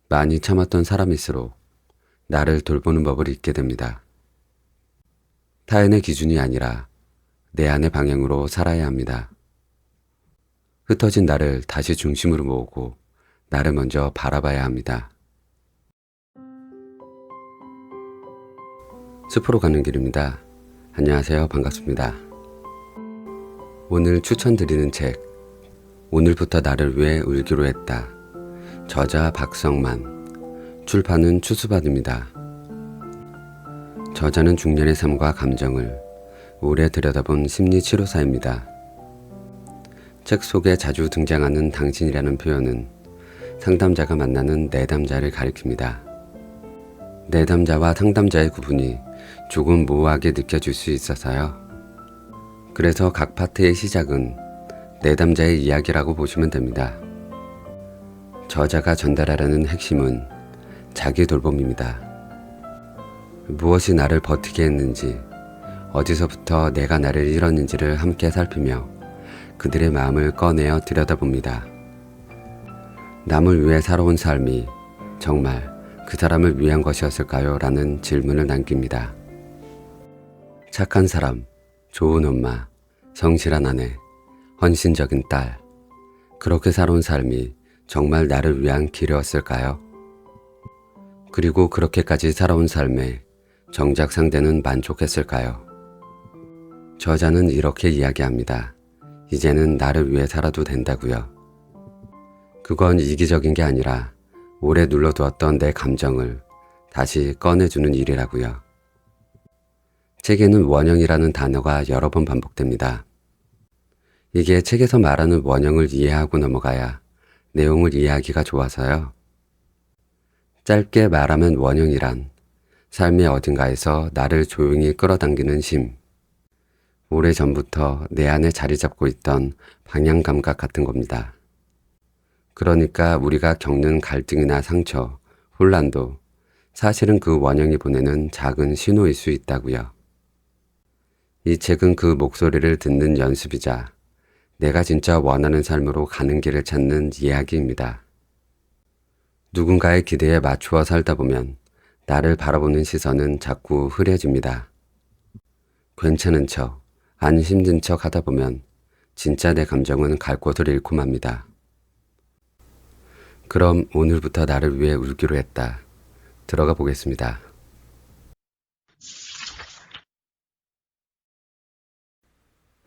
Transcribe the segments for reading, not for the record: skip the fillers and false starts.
많이 참았던 사람일수록 나를 돌보는 법을 잊게 됩니다. 타인의 기준이 아니라 내 안의 방향으로 살아야 합니다. 흩어진 나를 다시 중심으로 모으고 나를 먼저 바라봐야 합니다. 숲으로 가는 길입니다. 안녕하세요. 반갑습니다. 오늘 추천드리는 책, 오늘부터 나를 위해 울기로 했다. 저자 박성만, 출판은 추수밭입니다. 저자는 중년의 삶과 감정을 오래 들여다본 심리치료사입니다. 책 속에 자주 등장하는 당신이라는 표현은 상담자가 만나는 내담자를 가리킵니다. 내담자와 상담자의 구분이 조금 모호하게 느껴질 수 있어서요. 그래서 각 파트의 시작은 내담자의 이야기라고 보시면 됩니다. 저자가 전달하려는 핵심은 자기 돌봄입니다. 무엇이 나를 버티게 했는지, 어디서부터 내가 나를 잃었는지를 함께 살피며 그들의 마음을 꺼내어 들여다봅니다. 남을 위해 살아온 삶이 정말 그 사람을 위한 것이었을까요? 라는 질문을 남깁니다. 착한 사람, 좋은 엄마, 성실한 아내, 헌신적인 딸, 그렇게 살아온 삶이 정말 나를 위한 길이었을까요? 그리고 그렇게까지 살아온 삶에 정작 상대는 만족했을까요? 저자는 이렇게 이야기합니다. 이제는 나를 위해 살아도 된다고요. 그건 이기적인 게 아니라 오래 눌러두었던 내 감정을 다시 꺼내주는 일이라고요. 책에는 원형이라는 단어가 여러 번 반복됩니다. 이게 책에서 말하는 원형을 이해하고 넘어가야 내용을 이해하기가 좋아서요. 짧게 말하면 원형이란 삶의 어딘가에서 나를 조용히 끌어당기는 힘, 오래전부터 내 안에 자리 잡고 있던 방향 감각 같은 겁니다. 그러니까 우리가 겪는 갈등이나 상처, 혼란도 사실은 그 원형이 보내는 작은 신호일 수 있다고요. 이 책은 그 목소리를 듣는 연습이자 내가 진짜 원하는 삶으로 가는 길을 찾는 이야기입니다. 누군가의 기대에 맞추어 살다 보면 나를 바라보는 시선은 자꾸 흐려집니다. 괜찮은 척, 안 힘든 척 하다 보면 진짜 내 감정은 갈 곳을 잃고 맙니다. 그럼 오늘부터 나를 위해 울기로 했다. 들어가 보겠습니다.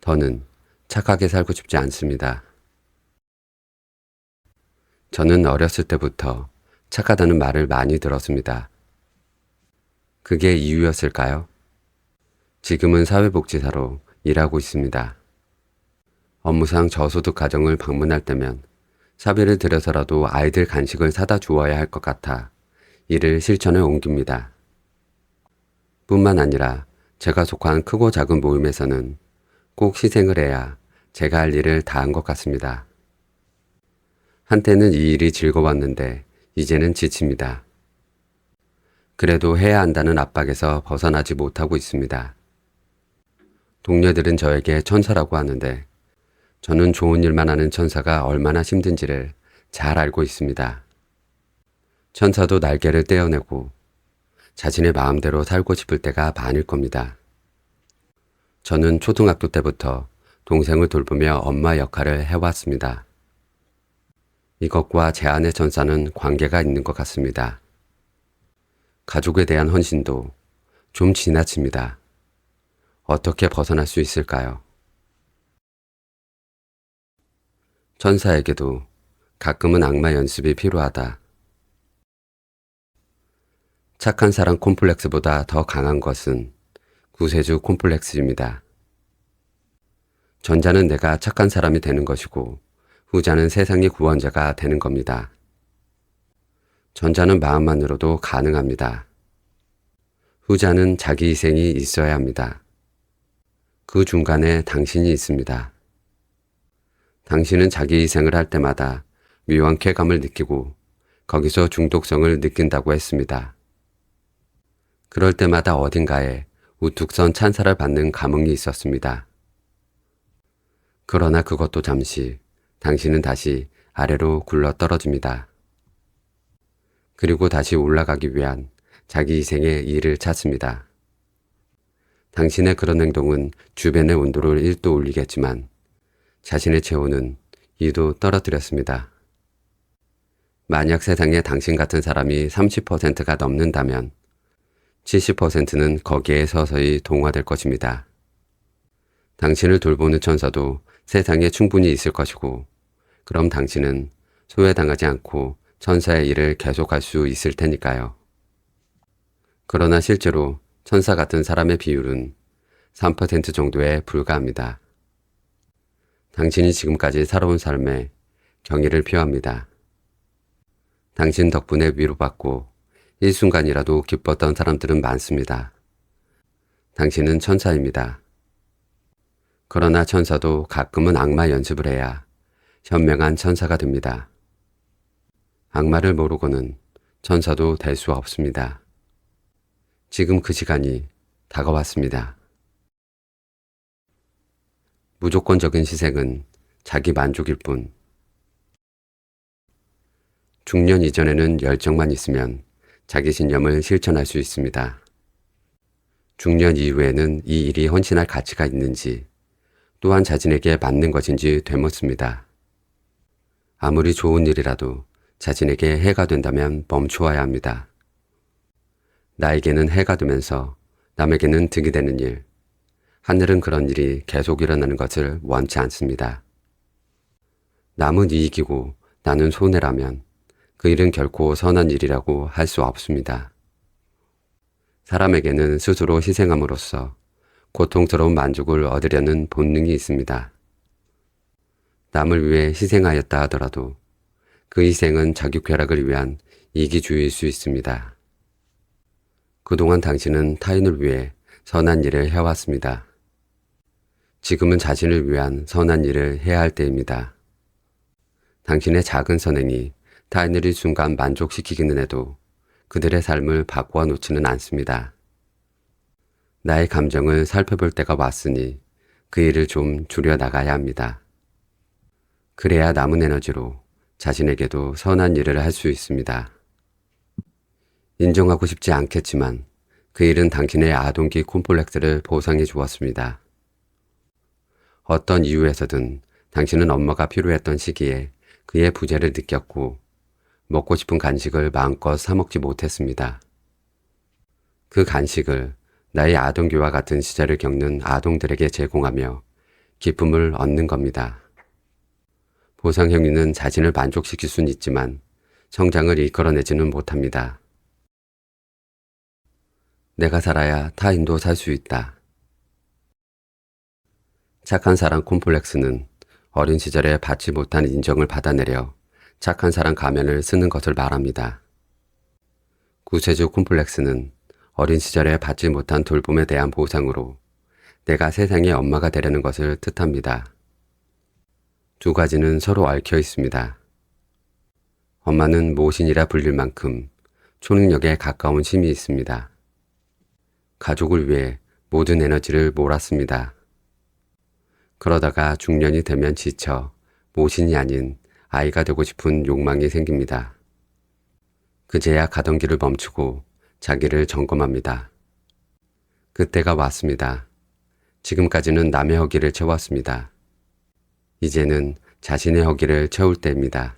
더는 착하게 살고 싶지 않습니다. 저는 어렸을 때부터 착하다는 말을 많이 들었습니다. 그게 이유였을까요? 지금은 사회복지사로 일하고 있습니다. 업무상 저소득 가정을 방문할 때면 사비를 들여서라도 아이들 간식을 사다 주어야 할 것 같아 이를 실천에 옮깁니다. 뿐만 아니라 제가 속한 크고 작은 모임에서는 꼭 희생을 해야 제가 할 일을 다 한 것 같습니다. 한때는 이 일이 즐거웠는데 이제는 지칩니다. 그래도 해야 한다는 압박에서 벗어나지 못하고 있습니다. 동료들은 저에게 천사라고 하는데 저는 좋은 일만 하는 천사가 얼마나 힘든지를 잘 알고 있습니다. 천사도 날개를 떼어내고 자신의 마음대로 살고 싶을 때가 많을 겁니다. 저는 초등학교 때부터 동생을 돌보며 엄마 역할을 해왔습니다. 이것과 제 안의 천사는 관계가 있는 것 같습니다. 가족에 대한 헌신도 좀 지나칩니다. 어떻게 벗어날 수 있을까요? 천사에게도 가끔은 악마 연습이 필요하다. 착한 사람 콤플렉스보다 더 강한 것은 구세주 콤플렉스입니다. 전자는 내가 착한 사람이 되는 것이고 후자는 세상의 구원자가 되는 겁니다. 전자는 마음만으로도 가능합니다. 후자는 자기 희생이 있어야 합니다. 그 중간에 당신이 있습니다. 당신은 자기 희생을 할 때마다 묘한 쾌감을 느끼고 거기서 중독성을 느낀다고 했습니다. 그럴 때마다 어딘가에 우뚝 선 찬사를 받는 감흥이 있었습니다. 그러나 그것도 잠시 당신은 다시 아래로 굴러 떨어집니다. 그리고 다시 올라가기 위한 자기 희생의 이유를 찾습니다. 당신의 그런 행동은 주변의 온도를 1도 올리겠지만 자신의 체온은 2도 떨어뜨렸습니다. 만약 세상에 당신 같은 사람이 30%가 넘는다면 70%는 거기에 서서히 동화될 것입니다. 당신을 돌보는 천사도 세상에 충분히 있을 것이고, 그럼 당신은 소외당하지 않고 천사의 일을 계속할 수 있을 테니까요. 그러나 실제로 천사 같은 사람의 비율은 3% 정도에 불과합니다. 당신이 지금까지 살아온 삶에 경의를 표합니다. 당신 덕분에 위로받고 일순간이라도 기뻤던 사람들은 많습니다. 당신은 천사입니다. 그러나 천사도 가끔은 악마 연습을 해야 현명한 천사가 됩니다. 악마를 모르고는 천사도 될 수 없습니다. 지금 그 시간이 다가왔습니다. 무조건적인 희생은 자기 만족일 뿐. 중년 이전에는 열정만 있으면 자기 신념을 실천할 수 있습니다. 중년 이후에는 이 일이 헌신할 가치가 있는지, 또한 자신에게 맞는 것인지 되묻습니다. 아무리 좋은 일이라도 자신에게 해가 된다면 멈추어야 합니다. 나에게는 해가 되면서 남에게는 득이 되는 일, 하늘은 그런 일이 계속 일어나는 것을 원치 않습니다. 남은 이익이고 나는 손해라면 그 일은 결코 선한 일이라고 할 수 없습니다. 사람에게는 스스로 희생함으로써 고통스러운 만족을 얻으려는 본능이 있습니다. 남을 위해 희생하였다 하더라도 그 희생은 자기 쾌락을 위한 이기주의일 수 있습니다. 그동안 당신은 타인을 위해 선한 일을 해왔습니다. 지금은 자신을 위한 선한 일을 해야 할 때입니다. 당신의 작은 선행이 타인을 일순간 만족시키기는 해도 그들의 삶을 바꾸어 놓지는 않습니다. 나의 감정을 살펴볼 때가 왔으니 그 일을 좀 줄여 나가야 합니다. 그래야 남은 에너지로 자신에게도 선한 일을 할 수 있습니다. 인정하고 싶지 않겠지만 그 일은 당신의 아동기 콤플렉스를 보상해 주었습니다. 어떤 이유에서든 당신은 엄마가 필요했던 시기에 그의 부재를 느꼈고 먹고 싶은 간식을 마음껏 사 먹지 못했습니다. 그 간식을 나의 아동기와 같은 시절을 겪는 아동들에게 제공하며 기쁨을 얻는 겁니다. 보상 행위는 자신을 만족시킬 수는 있지만 성장을 이끌어내지는 못합니다. 내가 살아야 타인도 살 수 있다. 착한 사람 콤플렉스는 어린 시절에 받지 못한 인정을 받아내려 착한 사람 가면을 쓰는 것을 말합니다. 구세주 콤플렉스는 어린 시절에 받지 못한 돌봄에 대한 보상으로 내가 세상의 엄마가 되려는 것을 뜻합니다. 두 가지는 서로 얽혀 있습니다. 엄마는 모신이라 불릴 만큼 초능력에 가까운 힘이 있습니다. 가족을 위해 모든 에너지를 몰았습니다. 그러다가 중년이 되면 지쳐 모신이 아닌 아이가 되고 싶은 욕망이 생깁니다. 그제야 가던 길을 멈추고 자기를 점검합니다. 그때가 왔습니다. 지금까지는 남의 허기를 채웠습니다. 이제는 자신의 허기를 채울 때입니다.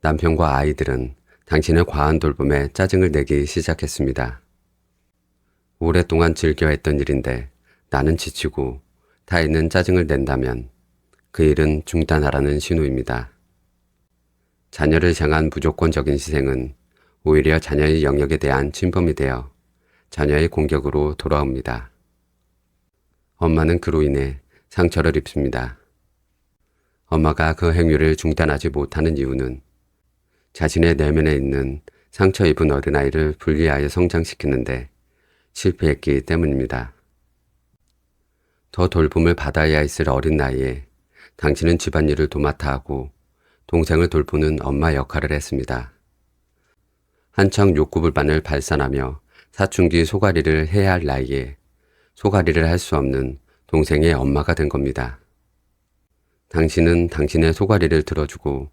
남편과 아이들은 당신의 과한 돌봄에 짜증을 내기 시작했습니다. 오랫동안 즐겨했던 일인데 나는 지치고 타인은 짜증을 낸다면 그 일은 중단하라는 신호입니다. 자녀를 향한 무조건적인 희생은 오히려 자녀의 영역에 대한 침범이 되어 자녀의 공격으로 돌아옵니다. 엄마는 그로 인해 상처를 입습니다. 엄마가 그 행위를 중단하지 못하는 이유는 자신의 내면에 있는 상처 입은 어린아이를 분리하여 성장시키는데 실패했기 때문입니다. 더 돌봄을 받아야 했을 어린 나이에 당신은 집안일을 도맡아 하고 동생을 돌보는 엄마 역할을 했습니다. 한창 욕구불만을 발산하며 사춘기 소가리를 해야 할 나이에 소가리를 할 수 없는 동생의 엄마가 된 겁니다. 당신은 당신의 소가리를 들어주고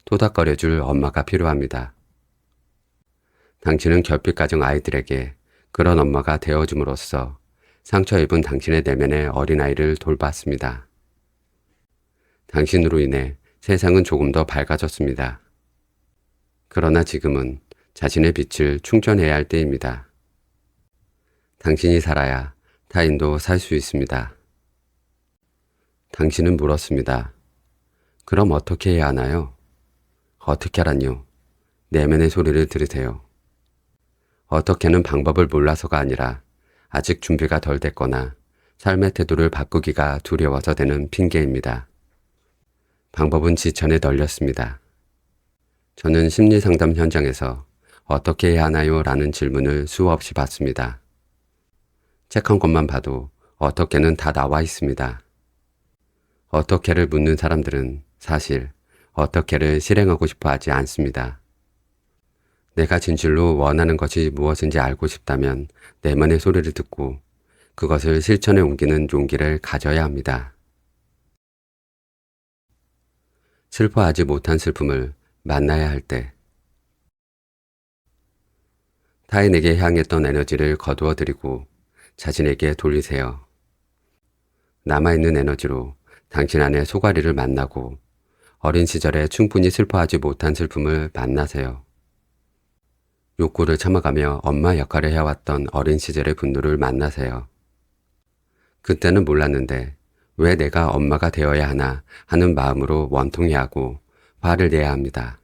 토닥거려줄 엄마가 필요합니다. 당신은 결핍가정 아이들에게 그런 엄마가 되어줌으로써 상처 입은 당신의 내면의 어린아이를 돌봤습니다. 당신으로 인해 세상은 조금 더 밝아졌습니다. 그러나 지금은 자신의 빛을 충전해야 할 때입니다. 당신이 살아야 타인도 살 수 있습니다. 당신은 물었습니다. 그럼 어떻게 해야 하나요? 어떻게 하란요? 내면의 소리를 들으세요. 어떻게는 방법을 몰라서가 아니라 아직 준비가 덜 됐거나 삶의 태도를 바꾸기가 두려워서 되는 핑계입니다. 방법은 지천에 널렸습니다. 저는 심리상담 현장에서 어떻게 해야 하나요? 라는 질문을 수없이 받습니다. 책 한 권만 봐도 어떻게는 다 나와 있습니다. 어떻게를 묻는 사람들은 사실 어떻게를 실행하고 싶어 하지 않습니다. 내가 진실로 원하는 것이 무엇인지 알고 싶다면 내면의 소리를 듣고 그것을 실천에 옮기는 용기를 가져야 합니다. 슬퍼하지 못한 슬픔을 만나야 할 때, 타인에게 향했던 에너지를 거두어 드리고 자신에게 돌리세요. 남아있는 에너지로 당신 안의 소가리를 만나고 어린 시절에 충분히 슬퍼하지 못한 슬픔을 만나세요. 욕구를 참아가며 엄마 역할을 해왔던 어린 시절의 분노를 만나세요. 그때는 몰랐는데 왜 내가 엄마가 되어야 하나 하는 마음으로 원통해하고 화를 내야 합니다.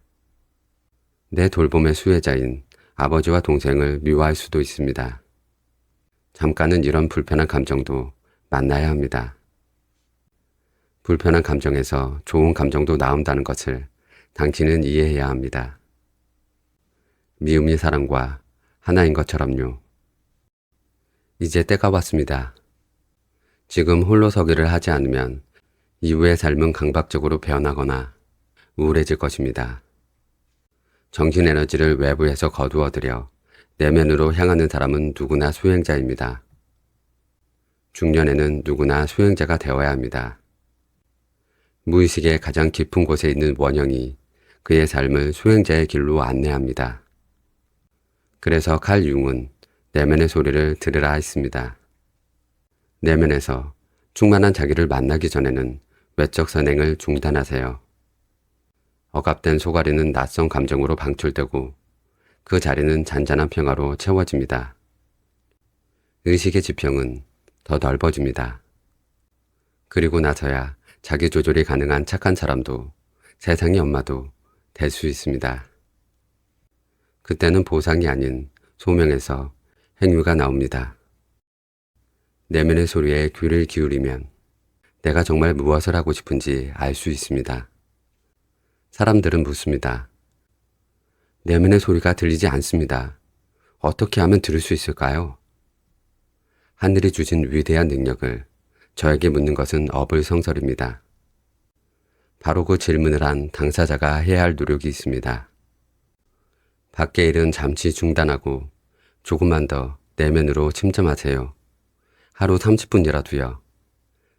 내 돌봄의 수혜자인 아버지와 동생을 미워할 수도 있습니다. 잠깐은 이런 불편한 감정도 만나야 합니다. 불편한 감정에서 좋은 감정도 나온다는 것을 당신은 이해해야 합니다. 미움이 사랑과 하나인 것처럼요. 이제 때가 왔습니다. 지금 홀로 서기를 하지 않으면 이후의 삶은 강박적으로 변하거나 우울해질 것입니다. 정신 에너지를 외부에서 거두어들여 내면으로 향하는 사람은 누구나 수행자입니다. 중년에는 누구나 수행자가 되어야 합니다. 무의식의 가장 깊은 곳에 있는 원형이 그의 삶을 수행자의 길로 안내합니다. 그래서 칼 융은 내면의 소리를 들으라 했습니다. 내면에서 충만한 자기를 만나기 전에는 외적 선행을 중단하세요. 억압된 소가리는 낯선 감정으로 방출되고 그 자리는 잔잔한 평화로 채워집니다. 의식의 지평은 더 넓어집니다. 그리고 나서야 자기 조절이 가능한 착한 사람도 세상의 엄마도 될 수 있습니다. 그때는 보상이 아닌 소명에서 행위가 나옵니다. 내면의 소리에 귀를 기울이면 내가 정말 무엇을 하고 싶은지 알 수 있습니다. 사람들은 묻습니다. 내면의 소리가 들리지 않습니다. 어떻게 하면 들을 수 있을까요? 하늘이 주신 위대한 능력을 저에게 묻는 것은 어불성설입니다. 바로 그 질문을 한 당사자가 해야 할 노력이 있습니다. 밖의 일은 잠시 중단하고 조금만 더 내면으로 침잠하세요. 하루 30분이라도요.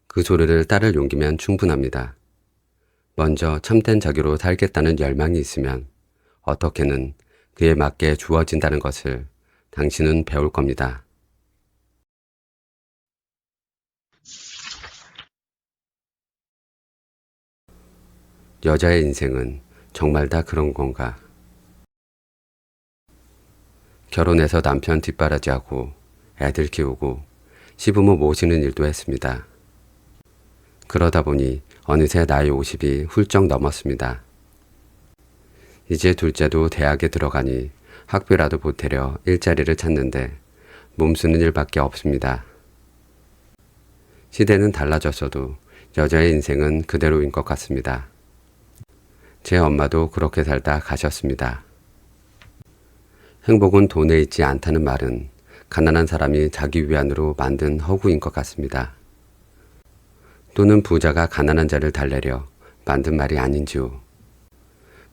그 소리를 따를 용기면 충분합니다. 먼저 참된 자기로 살겠다는 열망이 있으면 어떻게는 그에 맞게 주어진다는 것을 당신은 배울 겁니다. 여자의 인생은 정말 다 그런 건가? 결혼해서 남편 뒷바라지하고 애들 키우고 시부모 모시는 일도 했습니다. 그러다 보니 어느새 나이 50이 훌쩍 넘었습니다. 이제 둘째도 대학에 들어가니 학비라도 보태려 일자리를 찾는데 몸쓰는 일밖에 없습니다. 시대는 달라졌어도 여자의 인생은 그대로인 것 같습니다. 제 엄마도 그렇게 살다 가셨습니다. 행복은 돈에 있지 않다는 말은 가난한 사람이 자기 위안으로 만든 허구인 것 같습니다. 또는 부자가 가난한 자를 달래려 만든 말이 아닌지요.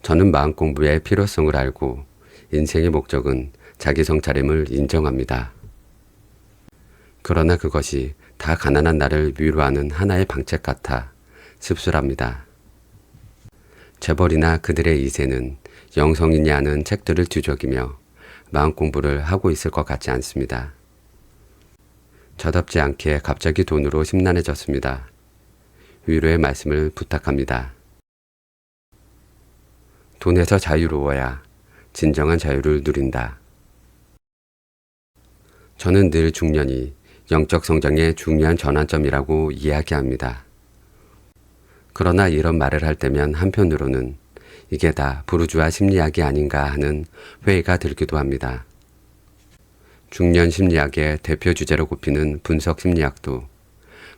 저는 마음 공부의 필요성을 알고 인생의 목적은 자기 성차림을 인정합니다. 그러나 그것이 다 가난한 나를 위로하는 하나의 방책 같아 씁쓸합니다. 재벌이나 그들의 2세는 영성이냐 하는 책들을 뒤적이며 마음 공부를 하고 있을 것 같지 않습니다. 저답지 않게 갑자기 돈으로 심란해졌습니다. 위로의 말씀을 부탁합니다. 돈에서 자유로워야 진정한 자유를 누린다. 저는 늘 중년이 영적 성장의 중요한 전환점이라고 이야기합니다. 그러나 이런 말을 할 때면 한편으로는 이게 다 부르주아 심리학이 아닌가 하는 회의가 들기도 합니다. 중년 심리학의 대표 주제로 꼽히는 분석 심리학도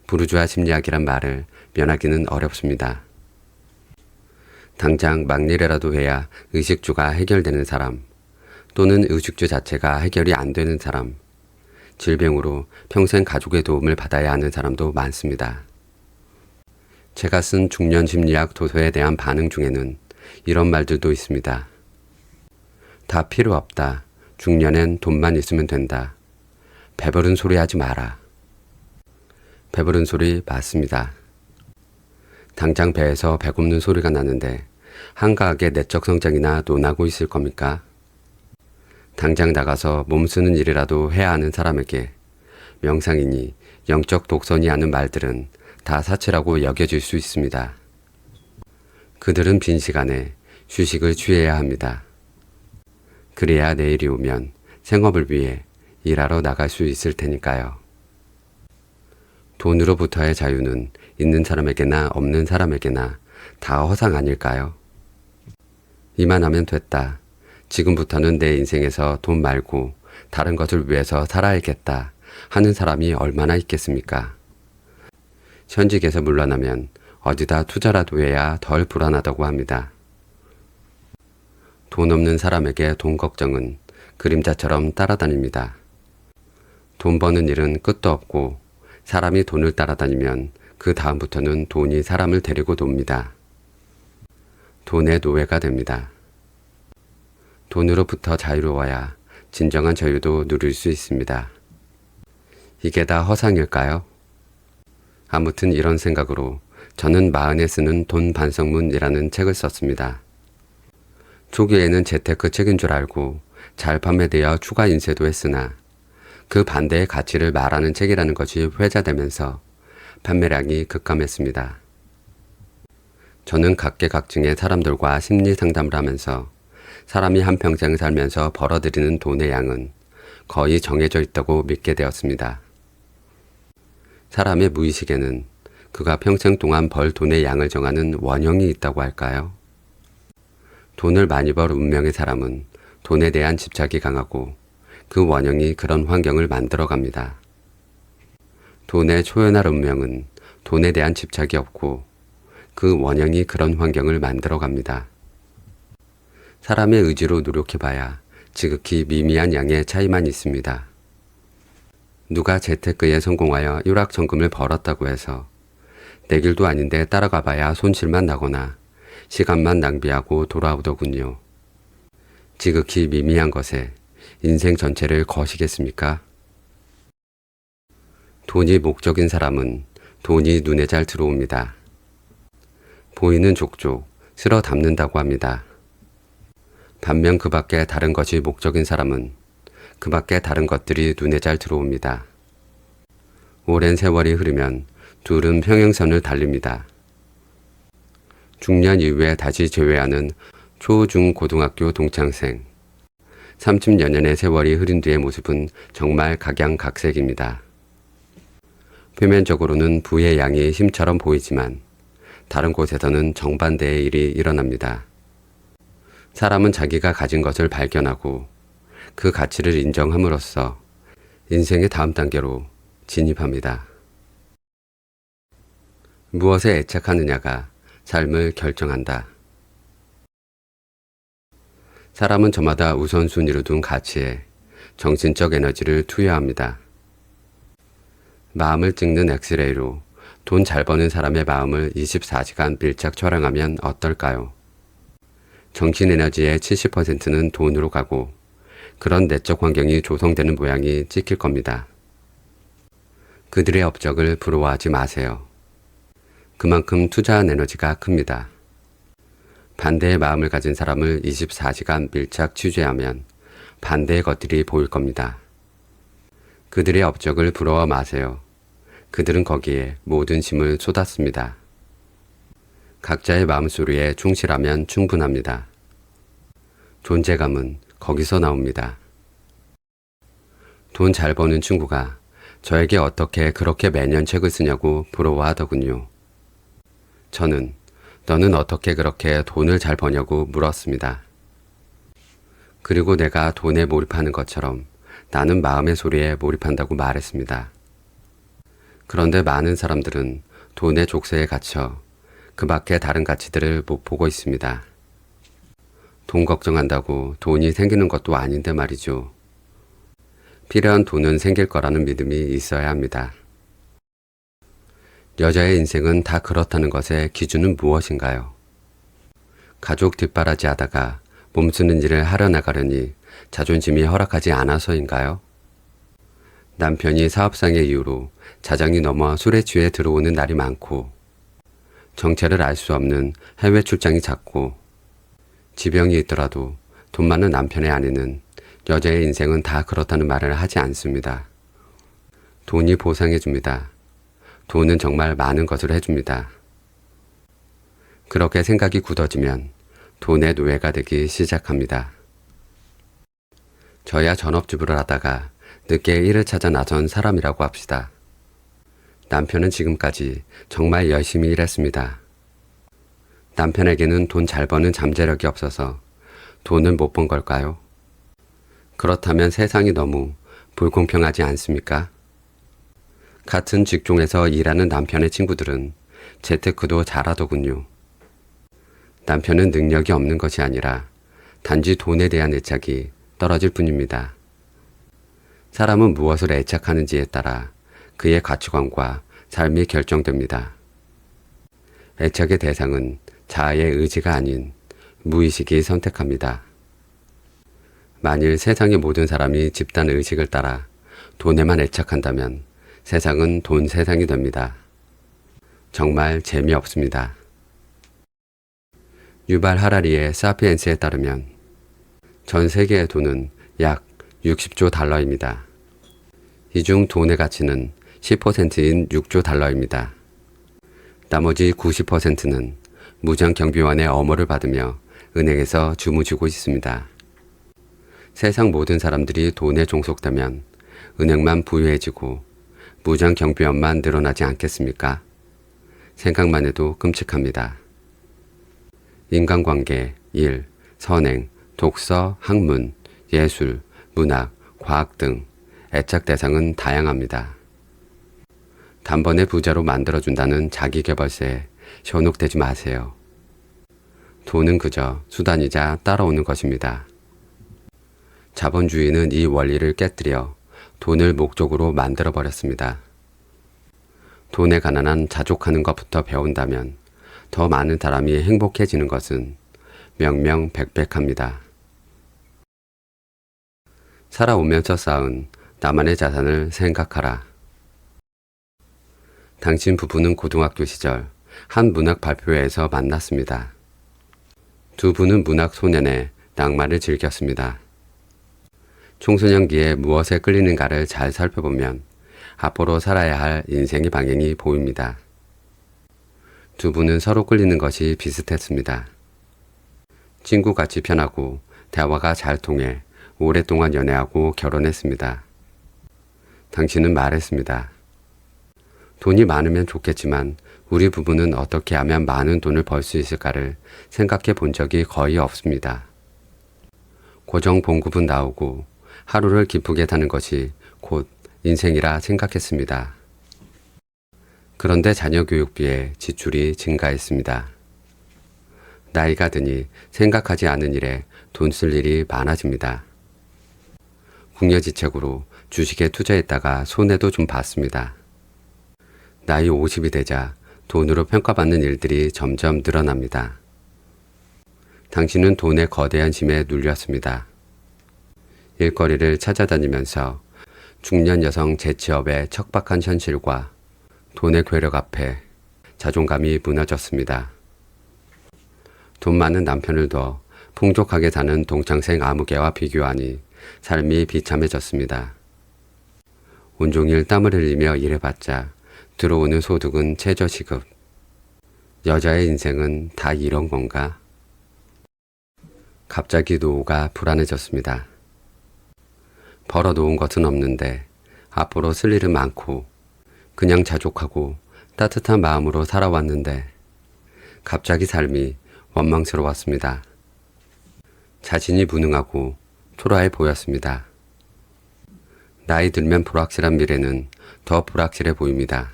부르주아 심리학이란 말을 면하기는 어렵습니다. 당장 막일이라도 해야 의식주가 해결되는 사람, 또는 의식주 자체가 해결이 안 되는 사람, 질병으로 평생 가족의 도움을 받아야 하는 사람도 많습니다. 제가 쓴 중년 심리학 도서에 대한 반응 중에는 이런 말들도 있습니다. 다 필요 없다. 중년엔 돈만 있으면 된다. 배부른 소리 하지 마라. 배부른 소리 맞습니다. 당장 배에서 배고픈 소리가 나는데 한가하게 내적 성장이나 논하고 있을 겁니까? 당장 나가서 몸 쓰는 일이라도 해야 하는 사람에게 명상이니 영적 독선이 하는 말들은 다 사치라고 여겨질 수 있습니다. 그들은 빈 시간에 휴식을 취해야 합니다. 그래야 내일이 오면 생업을 위해 일하러 나갈 수 있을 테니까요. 돈으로부터의 자유는 있는 사람에게나 없는 사람에게나 다 허상 아닐까요? 이만하면 됐다. 지금부터는 내 인생에서 돈 말고 다른 것을 위해서 살아야겠다 하는 사람이 얼마나 있겠습니까? 현직에서 물러나면 어디다 투자라도 해야 덜 불안하다고 합니다. 돈 없는 사람에게 돈 걱정은 그림자처럼 따라다닙니다. 돈 버는 일은 끝도 없고 사람이 돈을 따라다니면 그 다음부터는 돈이 사람을 데리고 돕니다. 돈의 노예가 됩니다. 돈으로부터 자유로워야 진정한 자유도 누릴 수 있습니다. 이게 다 허상일까요? 아무튼 이런 생각으로 저는 마흔에 쓰는 돈 반성문이라는 책을 썼습니다. 초기에는 재테크 책인 줄 알고 잘 판매되어 추가 인쇄도 했으나 그 반대의 가치를 말하는 책이라는 것이 회자되면서 판매량이 급감했습니다. 저는 각계각층의 사람들과 심리 상담을 하면서 사람이 한평생 살면서 벌어들이는 돈의 양은 거의 정해져 있다고 믿게 되었습니다. 사람의 무의식에는 그가 평생 동안 벌 돈의 양을 정하는 원형이 있다고 할까요? 돈을 많이 벌 운명의 사람은 돈에 대한 집착이 강하고 그 원형이 그런 환경을 만들어 갑니다. 돈의 초연할 운명은 돈에 대한 집착이 없고 그 원형이 그런 환경을 만들어 갑니다. 사람의 의지로 노력해봐야 지극히 미미한 양의 차이만 있습니다. 누가 재테크에 성공하여 일확천금을 벌었다고 해서 내 길도 아닌데 따라가봐야 손실만 나거나 시간만 낭비하고 돌아오더군요. 지극히 미미한 것에 인생 전체를 거시겠습니까? 돈이 목적인 사람은 돈이 눈에 잘 들어옵니다. 보이는 족족 쓸어 담는다고 합니다. 반면 그 밖에 다른 것이 목적인 사람은 그 밖에 다른 것들이 눈에 잘 들어옵니다. 오랜 세월이 흐르면 둘은 평행선을 달립니다. 중년 이후에 다시 재회하는 초, 중, 고등학교 동창생. 30여 년의 세월이 흐른 뒤의 모습은 정말 각양각색입니다. 표면적으로는 부의 양이 힘처럼 보이지만 다른 곳에서는 정반대의 일이 일어납니다. 사람은 자기가 가진 것을 발견하고 그 가치를 인정함으로써 인생의 다음 단계로 진입합니다. 무엇에 애착하느냐가 삶을 결정한다. 사람은 저마다 우선순위로 둔 가치에 정신적 에너지를 투여합니다. 마음을 찍는 엑스레이로 돈 잘 버는 사람의 마음을 24시간 밀착 촬영하면 어떨까요? 정신 에너지의 70%는 돈으로 가고 그런 내적 환경이 조성되는 모양이 찍힐 겁니다. 그들의 업적을 부러워하지 마세요. 그만큼 투자한 에너지가 큽니다. 반대의 마음을 가진 사람을 24시간 밀착 취재하면 반대의 것들이 보일 겁니다. 그들의 업적을 부러워 마세요. 그들은 거기에 모든 힘을 쏟았습니다. 각자의 마음소리에 충실하면 충분합니다. 존재감은 거기서 나옵니다. 돈 잘 버는 친구가 저에게 어떻게 그렇게 매년 책을 쓰냐고 부러워하더군요. 저는 너는 어떻게 그렇게 돈을 잘 버냐고 물었습니다. 그리고 내가 돈에 몰입하는 것처럼 나는 마음의 소리에 몰입한다고 말했습니다. 그런데 많은 사람들은 돈의 족쇄에 갇혀 그 밖에 다른 가치들을 못 보고 있습니다. 돈 걱정한다고 돈이 생기는 것도 아닌데 말이죠. 필요한 돈은 생길 거라는 믿음이 있어야 합니다. 여자의 인생은 다 그렇다는 것의 기준은 무엇인가요? 가족 뒷바라지 하다가 몸쓰는 일을 하려 나가려니 자존심이 허락하지 않아서인가요? 남편이 사업상의 이유로 자장이 넘어 술에 취해 들어오는 날이 많고 정체를 알 수 없는 해외 출장이 잦고 지병이 있더라도 돈 많은 남편의 아내는 여자의 인생은 다 그렇다는 말을 하지 않습니다. 돈이 보상해 줍니다. 돈은 정말 많은 것을 해줍니다. 그렇게 생각이 굳어지면 돈의 노예가 되기 시작합니다. 저야 전업주부를 하다가 늦게 일을 찾아 나선 사람이라고 합시다. 남편은 지금까지 정말 열심히 일했습니다. 남편에게는 돈 잘 버는 잠재력이 없어서 돈을 못 번 걸까요? 그렇다면 세상이 너무 불공평하지 않습니까? 같은 직종에서 일하는 남편의 친구들은 재테크도 잘하더군요. 남편은 능력이 없는 것이 아니라 단지 돈에 대한 애착이 떨어질 뿐입니다. 사람은 무엇을 애착하는지에 따라 그의 가치관과 삶이 결정됩니다. 애착의 대상은 자아의 의지가 아닌 무의식이 선택합니다. 만일 세상의 모든 사람이 집단 의식을 따라 돈에만 애착한다면 세상은 돈 세상이 됩니다. 정말 재미없습니다. 유발 하라리의 사피엔스에 따르면 전 세계의 돈은 약 60조 달러입니다. 이 중 돈의 가치는 10%인 6조 달러입니다. 나머지 90%는 무장 경비원의 엄호를 받으며 은행에서 주무지고 있습니다. 세상 모든 사람들이 돈에 종속되면 은행만 부유해지고 무장 경비원만 늘어나지 않겠습니까? 생각만 해도 끔찍합니다. 인간관계, 일, 선행, 독서, 학문, 예술, 문학, 과학 등 애착 대상은 다양합니다. 단번에 부자로 만들어준다는 자기계발서에 현혹되지 마세요. 돈은 그저 수단이자 따라오는 것입니다. 자본주의는 이 원리를 깨뜨려 돈을 목적으로 만들어버렸습니다. 돈에 가난한 자족하는 것부터 배운다면 더 많은 사람이 행복해지는 것은 명명백백합니다. 살아오면서 쌓은 나만의 자산을 생각하라. 당신 부부는 고등학교 시절 한 문학 발표회에서 만났습니다. 두 분은 문학 소년의 낭만을 즐겼습니다. 청소년기에 무엇에 끌리는가를 잘 살펴보면 앞으로 살아야 할 인생의 방향이 보입니다. 두 분은 서로 끌리는 것이 비슷했습니다. 친구같이 편하고 대화가 잘 통해 오랫동안 연애하고 결혼했습니다. 당신은 말했습니다. 돈이 많으면 좋겠지만 우리 부부는 어떻게 하면 많은 돈을 벌 수 있을까를 생각해 본 적이 거의 없습니다. 고정 봉급은 나오고 하루를 기쁘게 사는 것이 곧 인생이라 생각했습니다. 그런데 자녀 교육비에 지출이 증가했습니다. 나이가 드니 생각하지 않은 일에 돈 쓸 일이 많아집니다. 궁여지책으로 주식에 투자했다가 손해도 좀 봤습니다. 나이 50이 되자 돈으로 평가받는 일들이 점점 늘어납니다. 당신은 돈의 거대한 힘에 눌렸습니다. 일거리를 찾아다니면서 중년 여성 재취업의 척박한 현실과 돈의 괴력 앞에 자존감이 무너졌습니다. 돈 많은 남편을 더 풍족하게 사는 동창생 아무개와 비교하니 삶이 비참해졌습니다. 온종일 땀을 흘리며 일해봤자 들어오는 소득은 최저시급. 여자의 인생은 다 이런 건가? 갑자기 노후가 불안해졌습니다. 벌어놓은 것은 없는데 앞으로 쓸 일은 많고 그냥 자족하고 따뜻한 마음으로 살아왔는데 갑자기 삶이 원망스러웠습니다. 자신이 무능하고 초라해 보였습니다. 나이 들면 불확실한 미래는 더 불확실해 보입니다.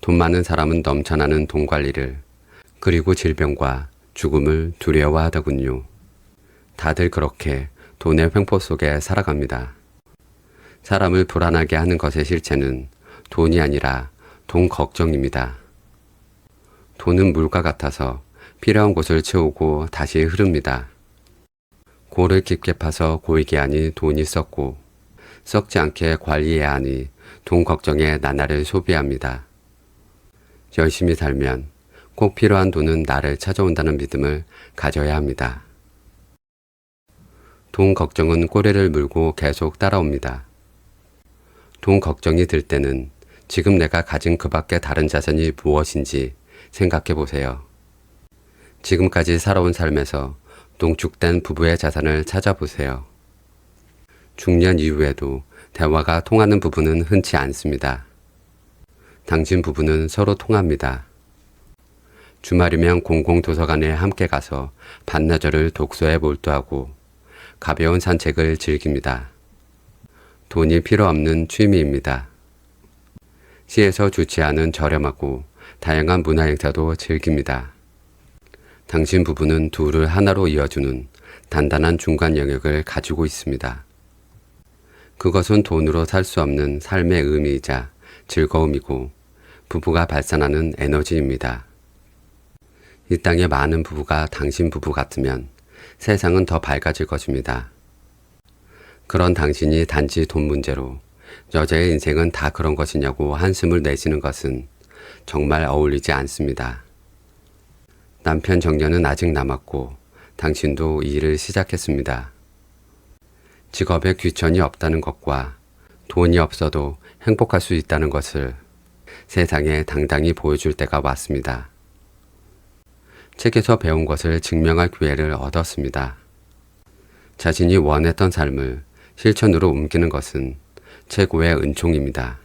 돈 많은 사람은 넘쳐나는 돈 관리를 그리고 질병과 죽음을 두려워하더군요. 다들 그렇게 돈의 횡포 속에 살아갑니다. 사람을 불안하게 하는 것의 실체는 돈이 아니라 돈 걱정입니다. 돈은 물과 같아서 필요한 곳을 채우고 다시 흐릅니다. 골을 깊게 파서 고이게 하니 돈이 썩고 썩지 않게 관리해야 하니 돈 걱정에 나날을 소비합니다. 열심히 살면 꼭 필요한 돈은 나를 찾아온다는 믿음을 가져야 합니다. 돈 걱정은 꼬리를 물고 계속 따라옵니다. 돈 걱정이 들 때는 지금 내가 가진 그 밖에 다른 자산이 무엇인지 생각해 보세요. 지금까지 살아온 삶에서 농축된 부부의 자산을 찾아보세요. 중년 이후에도 대화가 통하는 부부는 흔치 않습니다. 당신 부부는 서로 통합니다. 주말이면 공공도서관에 함께 가서 반나절을 독서에 몰두하고 가벼운 산책을 즐깁니다. 돈이 필요 없는 취미입니다. 시에서 주최하는 저렴하고 다양한 문화행사도 즐깁니다. 당신 부부는 둘을 하나로 이어주는 단단한 중간 영역을 가지고 있습니다. 그것은 돈으로 살 수 없는 삶의 의미이자 즐거움이고 부부가 발산하는 에너지입니다. 이 땅에 많은 부부가 당신 부부 같으면 세상은 더 밝아질 것입니다. 그런 당신이 단지 돈 문제로 여자의 인생은 다 그런 것이냐고 한숨을 내쉬는 것은 정말 어울리지 않습니다. 남편 정년은 아직 남았고 당신도 이 일을 시작했습니다. 직업에 귀천이 없다는 것과 돈이 없어도 행복할 수 있다는 것을 세상에 당당히 보여줄 때가 왔습니다. 책에서 배운 것을 증명할 기회를 얻었습니다. 자신이 원했던 삶을 실천으로 옮기는 것은 최고의 은총입니다.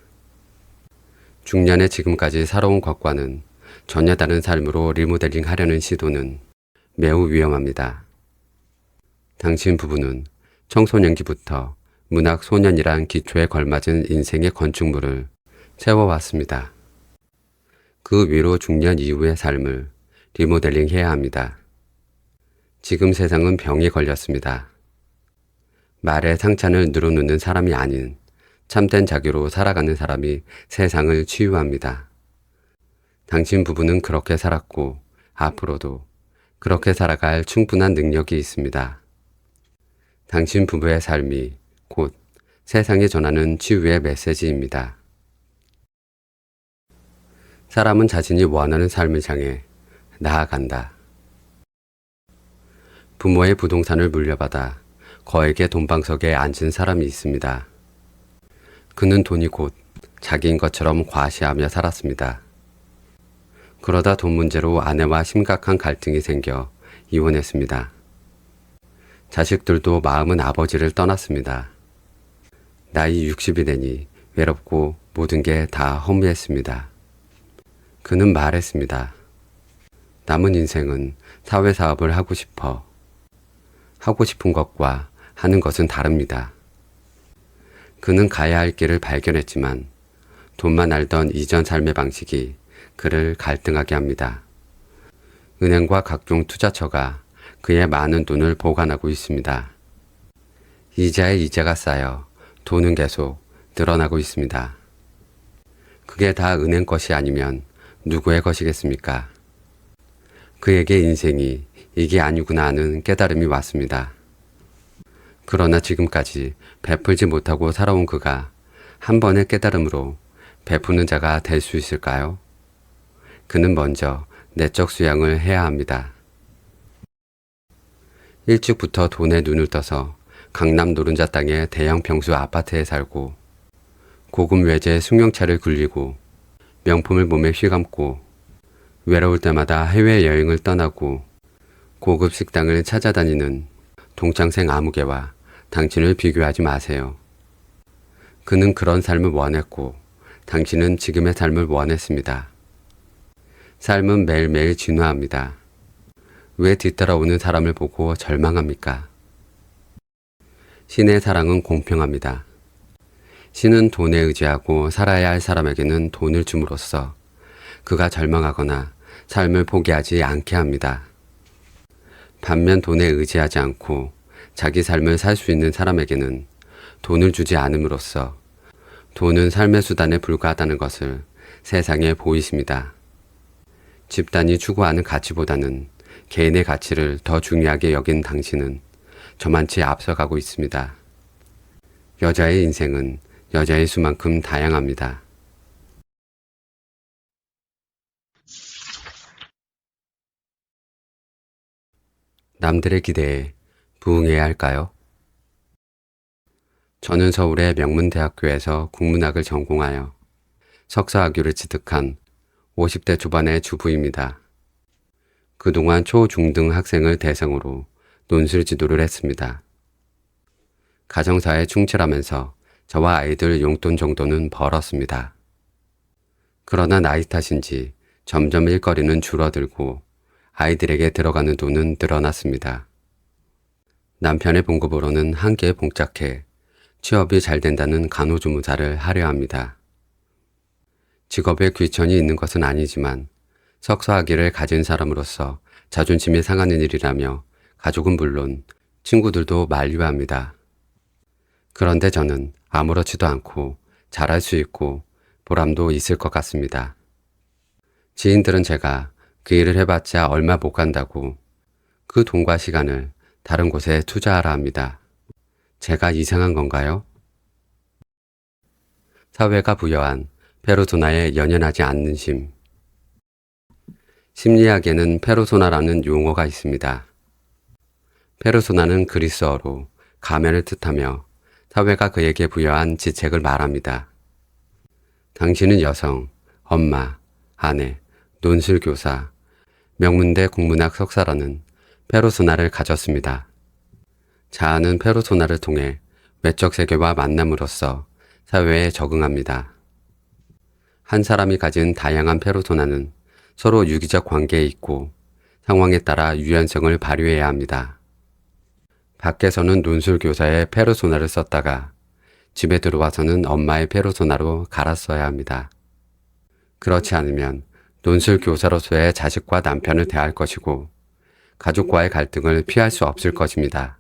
중년의 지금까지 살아온 것과는 전혀 다른 삶으로 리모델링 하려는 시도는 매우 위험합니다. 당신 부부는 청소년기부터 문학 소년이란 기초에 걸맞은 인생의 건축물을 세워왔습니다. 그 위로 중년 이후의 삶을 리모델링 해야 합니다. 지금 세상은 병에 걸렸습니다. 말에 상찬을 늘어놓는 사람이 아닌 참된 자기로 살아가는 사람이 세상을 치유합니다. 당신 부부는 그렇게 살았고 앞으로도 그렇게 살아갈 충분한 능력이 있습니다. 당신 부부의 삶이 곧 세상에 전하는 치유의 메시지입니다. 사람은 자신이 원하는 삶을 향해 나아간다. 부모의 부동산을 물려받아 거액의 돈방석에 앉은 사람이 있습니다. 그는 돈이 곧 자기인 것처럼 과시하며 살았습니다. 그러다 돈 문제로 아내와 심각한 갈등이 생겨 이혼했습니다. 자식들도 마음은 아버지를 떠났습니다. 나이 60이 되니 외롭고 모든 게 다 허무했습니다. 그는 말했습니다. 남은 인생은 사회사업을 하고 싶어. 하고 싶은 것과 하는 것은 다릅니다. 그는 가야 할 길을 발견했지만 돈만 알던 이전 삶의 방식이 그를 갈등하게 합니다. 은행과 각종 투자처가 그의 많은 돈을 보관하고 있습니다. 이자에 이자가 쌓여 돈은 계속 늘어나고 있습니다. 그게 다 은행 것이 아니면 누구의 것이겠습니까? 그에게 인생이 이게 아니구나 하는 깨달음이 왔습니다. 그러나 지금까지 베풀지 못하고 살아온 그가 한 번의 깨달음으로 베푸는 자가 될 수 있을까요? 그는 먼저 내적 수양을 해야 합니다. 일찍부터 돈에 눈을 떠서 강남 노른자 땅의 대형 평수 아파트에 살고 고급 외제 승용차를 굴리고 명품을 몸에 휘감고 외로울 때마다 해외여행을 떠나고 고급 식당을 찾아다니는 동창생 아무개와 당신을 비교하지 마세요. 그는 그런 삶을 원했고 당신은 지금의 삶을 원했습니다. 삶은 매일매일 진화합니다. 왜 뒤따라오는 사람을 보고 절망합니까? 신의 사랑은 공평합니다. 신은 돈에 의지하고 살아야 할 사람에게는 돈을 줌으로써 그가 절망하거나 삶을 포기하지 않게 합니다. 반면 돈에 의지하지 않고 자기 삶을 살 수 있는 사람에게는 돈을 주지 않음으로써 돈은 삶의 수단에 불과하다는 것을 세상에 보이십니다. 집단이 추구하는 가치보다는 개인의 가치를 더 중요하게 여긴 당신은 저만치 앞서가고 있습니다. 여자의 인생은 여자의 수만큼 다양합니다. 남들의 기대에 부응해야 할까요? 저는 서울의 명문대학교에서 국문학을 전공하여 석사학위를 취득한 50대 초반의 주부입니다. 그동안 초, 중 등 학생을 대상으로 논술 지도를 했습니다. 가정사에 충실하면서 저와 아이들 용돈 정도는 벌었습니다. 그러나 나이 탓인지 점점 일거리는 줄어들고 아이들에게 들어가는 돈은 늘어났습니다. 남편의 봉급으로는 한계에 봉착해 취업이 잘 된다는 간호조무사를 하려 합니다. 직업에 귀천이 있는 것은 아니지만 석사학위를 가진 사람으로서 자존심이 상하는 일이라며 가족은 물론 친구들도 만류합니다. 그런데 저는 아무렇지도 않고 잘할 수 있고 보람도 있을 것 같습니다. 지인들은 제가 그 일을 해봤자 얼마 못 간다고 그 돈과 시간을 다른 곳에 투자하라 합니다. 제가 이상한 건가요? 사회가 부여한 페르소나에 연연하지 않는 심. 심리학에는 페르소나라는 용어가 있습니다. 페르소나는 그리스어로 가면을 뜻하며 사회가 그에게 부여한 지책을 말합니다. 당신은 여성, 엄마, 아내, 논술교사, 명문대 국문학 석사라는 페르소나를 가졌습니다. 자아는 페르소나를 통해 외적 세계와 만남으로써 사회에 적응합니다. 한 사람이 가진 다양한 페르소나는 서로 유기적 관계에 있고 상황에 따라 유연성을 발휘해야 합니다. 밖에서는 논술교사의 페르소나를 썼다가 집에 들어와서는 엄마의 페르소나로 갈아써야 합니다. 그렇지 않으면 논술교사로서의 자식과 남편을 대할 것이고 가족과의 갈등을 피할 수 없을 것입니다.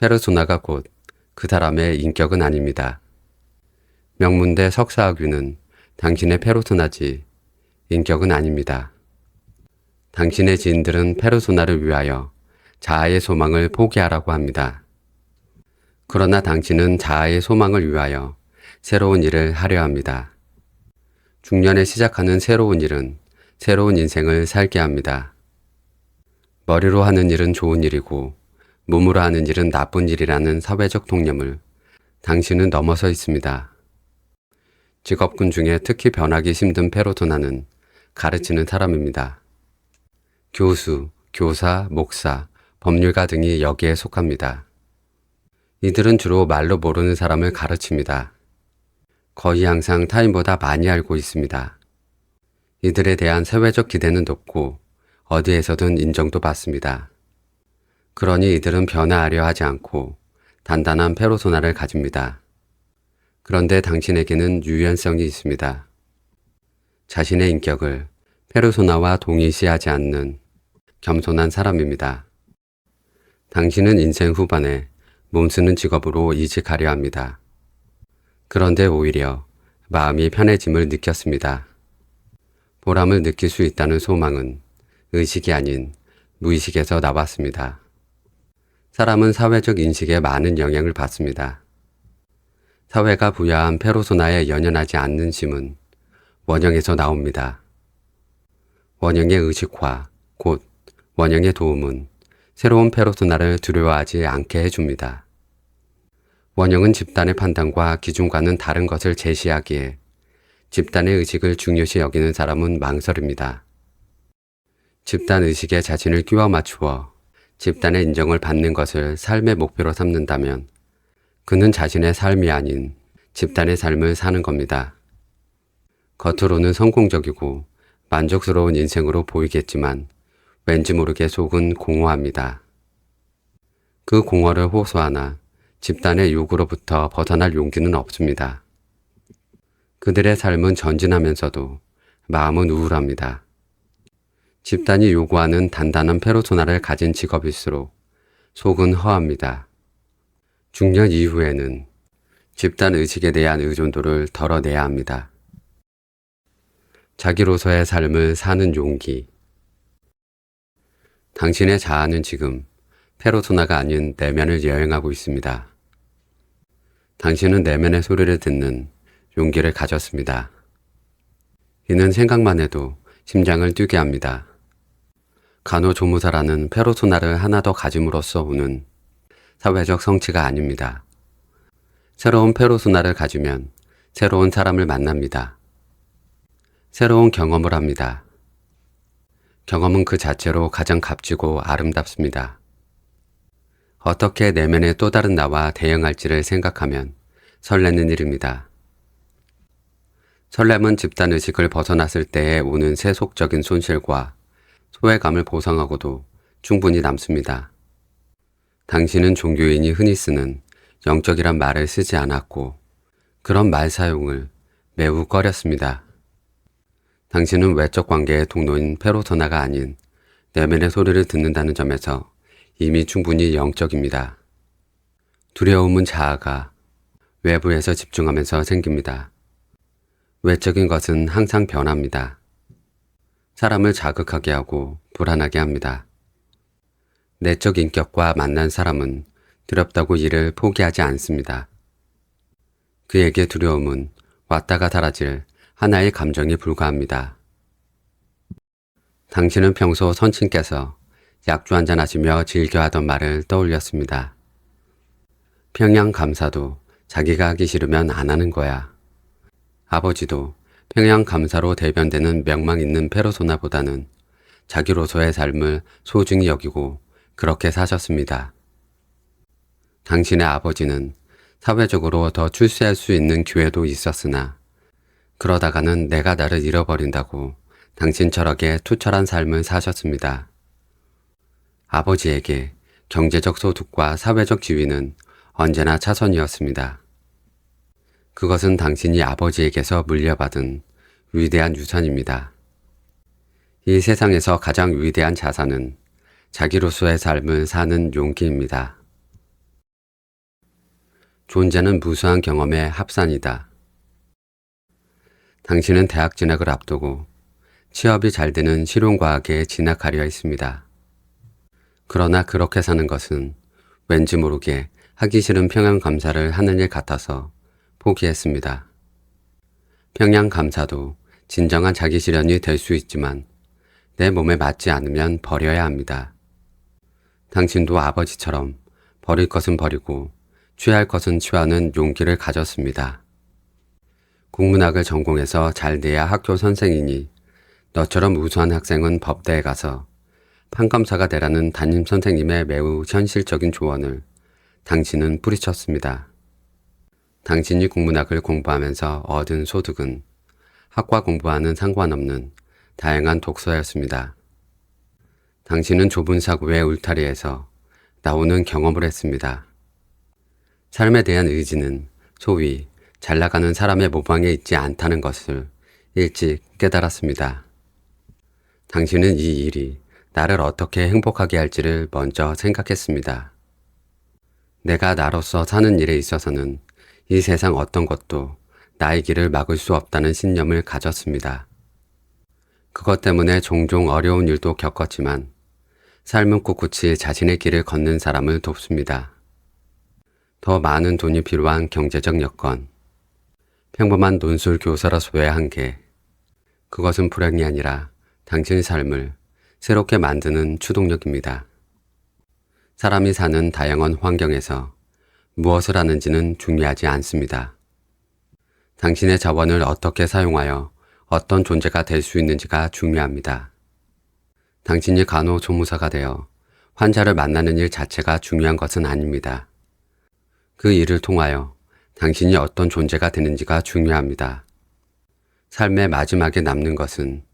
페르소나가 곧 그 사람의 인격은 아닙니다. 명문대 석사학위는 당신의 페르소나지 인격은 아닙니다. 당신의 지인들은 페르소나를 위하여 자아의 소망을 포기하라고 합니다. 그러나 당신은 자아의 소망을 위하여 새로운 일을 하려 합니다. 중년에 시작하는 새로운 일은 새로운 인생을 살게 합니다. 머리로 하는 일은 좋은 일이고 몸으로 하는 일은 나쁜 일이라는 사회적 통념을 당신은 넘어서 있습니다. 직업군 중에 특히 변하기 힘든 페르소나는 가르치는 사람입니다. 교수, 교사, 목사, 법률가 등이 여기에 속합니다. 이들은 주로 말로 모르는 사람을 가르칩니다. 거의 항상 타인보다 많이 알고 있습니다. 이들에 대한 사회적 기대는 높고 어디에서든 인정도 받습니다. 그러니 이들은 변화하려 하지 않고 단단한 페르소나를 가집니다. 그런데 당신에게는 유연성이 있습니다. 자신의 인격을 페르소나와 동일시하지 않는 겸손한 사람입니다. 당신은 인생 후반에 몸쓰는 직업으로 이직하려 합니다. 그런데 오히려 마음이 편해짐을 느꼈습니다. 보람을 느낄 수 있다는 소망은 의식이 아닌 무의식에서 나왔습니다. 사람은 사회적 인식에 많은 영향을 받습니다. 사회가 부여한 페르소나에 연연하지 않는 심은 원형에서 나옵니다. 원형의 의식화, 곧 원형의 도움은 새로운 페르소나를 두려워하지 않게 해줍니다. 원형은 집단의 판단과 기준과는 다른 것을 제시하기에 집단의 의식을 중요시 여기는 사람은 망설입니다. 집단 의식에 자신을 끼워 맞추어 집단의 인정을 받는 것을 삶의 목표로 삼는다면 그는 자신의 삶이 아닌 집단의 삶을 사는 겁니다. 겉으로는 성공적이고 만족스러운 인생으로 보이겠지만 왠지 모르게 속은 공허합니다. 그 공허를 호소하나 집단의 요구로부터 벗어날 용기는 없습니다. 그들의 삶은 전진하면서도 마음은 우울합니다. 집단이 요구하는 단단한 페르소나를 가진 직업일수록 속은 허합니다. 중년 이후에는 집단 의식에 대한 의존도를 덜어내야 합니다. 자기로서의 삶을 사는 용기. 당신의 자아는 지금 페르소나가 아닌 내면을 여행하고 있습니다. 당신은 내면의 소리를 듣는 용기를 가졌습니다. 이는 생각만 해도 심장을 뛰게 합니다. 간호조무사라는 페르소나를 하나 더 가짐으로써 오는 사회적 성취가 아닙니다. 새로운 페르소나를 가지면 새로운 사람을 만납니다. 새로운 경험을 합니다. 경험은 그 자체로 가장 값지고 아름답습니다. 어떻게 내면의 또 다른 나와 대응할지를 생각하면 설레는 일입니다. 설렘은 집단의식을 벗어났을 때에 오는 세속적인 손실과 소외감을 보상하고도 충분히 남습니다. 당신은 종교인이 흔히 쓰는 영적이란 말을 쓰지 않았고 그런 말 사용을 매우 꺼렸습니다. 당신은 외적 관계의 통로인 페르소나가 아닌 내면의 소리를 듣는다는 점에서 이미 충분히 영적입니다. 두려움은 자아가 외부에서 집중하면서 생깁니다. 외적인 것은 항상 변합니다. 사람을 자극하게 하고 불안하게 합니다. 내적 인격과 만난 사람은 두렵다고 이를 포기하지 않습니다. 그에게 두려움은 왔다가 사라질 하나의 감정에 불과합니다. 당신은 평소 선친께서 약주 한잔 하시며 즐겨 하던 말을 떠올렸습니다. 평양 감사도 자기가 하기 싫으면 안 하는 거야. 아버지도 평양 감사로 대변되는 명망 있는 페르소나보다는 자기로서의 삶을 소중히 여기고 그렇게 사셨습니다. 당신의 아버지는 사회적으로 더 출세할 수 있는 기회도 있었으나 그러다가는 내가 나를 잃어버린다고 당신 철학에 투철한 삶을 사셨습니다. 아버지에게 경제적 소득과 사회적 지위는 언제나 차선이었습니다. 그것은 당신이 아버지에게서 물려받은 위대한 유산입니다. 이 세상에서 가장 위대한 자산은 자기로서의 삶을 사는 용기입니다. 존재는 무수한 경험의 합산이다. 당신은 대학 진학을 앞두고 취업이 잘 되는 실용과학에 진학하려 했습니다. 그러나 그렇게 사는 것은 왠지 모르게 하기 싫은 평양감사를 하는 일 같아서 포기했습니다. 평양감사도 진정한 자기 실현이 될 수 있지만 내 몸에 맞지 않으면 버려야 합니다. 당신도 아버지처럼 버릴 것은 버리고 취할 것은 취하는 용기를 가졌습니다. 국문학을 전공해서 잘 돼야 학교 선생이니 너처럼 우수한 학생은 법대에 가서 판검사가 되라는 담임 선생님의 매우 현실적인 조언을 당신은 뿌리쳤습니다. 당신이 국문학을 공부하면서 얻은 소득은 학과 공부와는 상관없는 다양한 독서였습니다. 당신은 좁은 사고의 울타리에서 나오는 경험을 했습니다. 삶에 대한 의지는 소위 잘 나가는 사람의 모방에 있지 않다는 것을 일찍 깨달았습니다. 당신은 이 일이 나를 어떻게 행복하게 할지를 먼저 생각했습니다. 내가 나로서 사는 일에 있어서는 이 세상 어떤 것도 나의 길을 막을 수 없다는 신념을 가졌습니다. 그것 때문에 종종 어려운 일도 겪었지만 삶은 꿋꿋이 자신의 길을 걷는 사람을 돕습니다. 더 많은 돈이 필요한 경제적 여건, 평범한 논술 교사로서의 한계, 그것은 불행이 아니라 당신의 삶을 새롭게 만드는 추동력입니다. 사람이 사는 다양한 환경에서 무엇을 하는지는 중요하지 않습니다. 당신의 자원을 어떻게 사용하여 어떤 존재가 될 수 있는지가 중요합니다. 당신이 간호조무사가 되어 환자를 만나는 일 자체가 중요한 것은 아닙니다. 그 일을 통하여 당신이 어떤 존재가 되는지가 중요합니다. 삶의 마지막에 남는 것은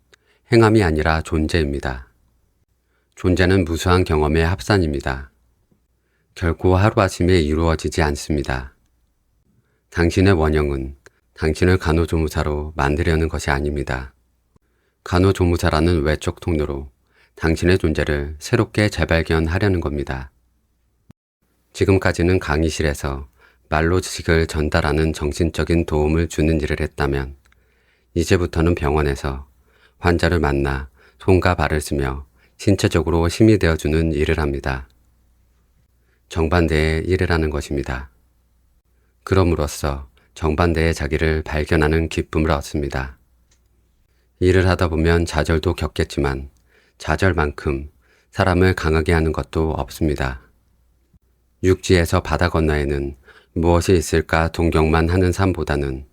행함이 아니라 존재입니다. 존재는 무수한 경험의 합산입니다. 결코 하루아침에 이루어지지 않습니다. 당신의 원형은 당신을 간호조무사로 만들려는 것이 아닙니다. 간호조무사라는 외적 통로로 당신의 존재를 새롭게 재발견하려는 겁니다. 지금까지는 강의실에서 말로 지식을 전달하는 정신적인 도움을 주는 일을 했다면 이제부터는 병원에서 환자를 만나 손과 발을 쓰며 신체적으로 힘이 되어주는 일을 합니다. 정반대의 일을 하는 것입니다. 그럼으로써 정반대의 자기를 발견하는 기쁨을 얻습니다. 일을 하다 보면 좌절도 겪겠지만 좌절만큼 사람을 강하게 하는 것도 없습니다. 육지에서 바다 건너에는 무엇이 있을까 동경만 하는 삶보다는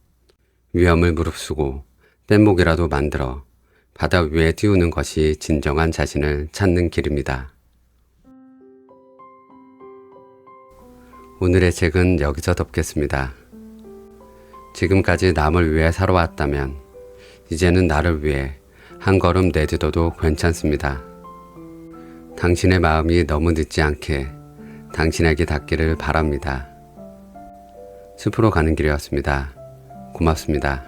위험을 무릅쓰고 뗏목이라도 만들어 바다 위에 띄우는 것이 진정한 자신을 찾는 길입니다. 오늘의 책은 여기서 덮겠습니다. 지금까지 남을 위해 살아왔다면 이제는 나를 위해 한 걸음 내딛어도 괜찮습니다. 당신의 마음이 너무 늦지 않게 당신에게 닿기를 바랍니다. 숲으로 가는 길이었습니다. 고맙습니다.